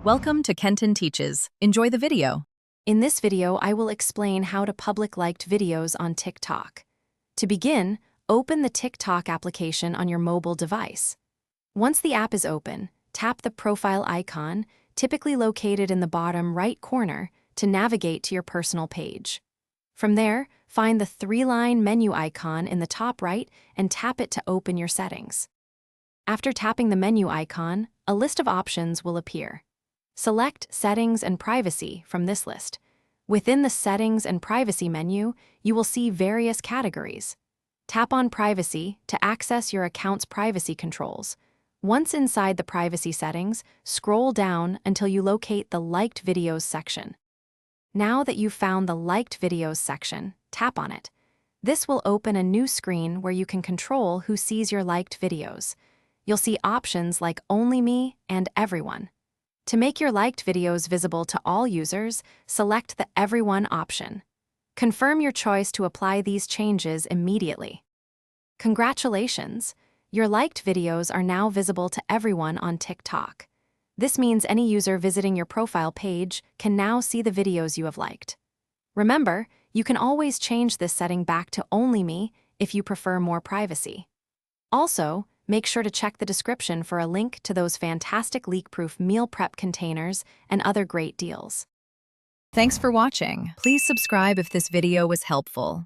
Welcome to Kenton Teaches. Enjoy the video. In this video, I will explain how to public liked videos on TikTok. To begin, open the TikTok application on your mobile device. Once the app is open, tap the profile icon, typically located in the bottom right corner, to navigate to your personal page. From there, find the three-line menu icon in the top right and tap it to open your settings. After tapping the menu icon, a list of options will appear. Select Settings and Privacy from this list. Within the Settings and Privacy menu, you will see various categories. Tap on Privacy to access your account's privacy controls. Once inside the privacy settings, scroll down until you locate the Liked Videos section. Now that you've found the Liked Videos section, tap on it. This will open a new screen where you can control who sees your liked videos. You'll see options like Only Me and Everyone. To make your liked videos visible to all users, select the Everyone option. Confirm your choice to apply these changes immediately. Congratulations! Your liked videos are now visible to everyone on TikTok. This means any user visiting your profile page can now see the videos you have liked. Remember, you can always change this setting back to Only Me if you prefer more privacy. Also, make sure to check the description for a link to those fantastic leak-proof meal prep containers and other great deals. Thanks for watching. Please subscribe if this video was helpful.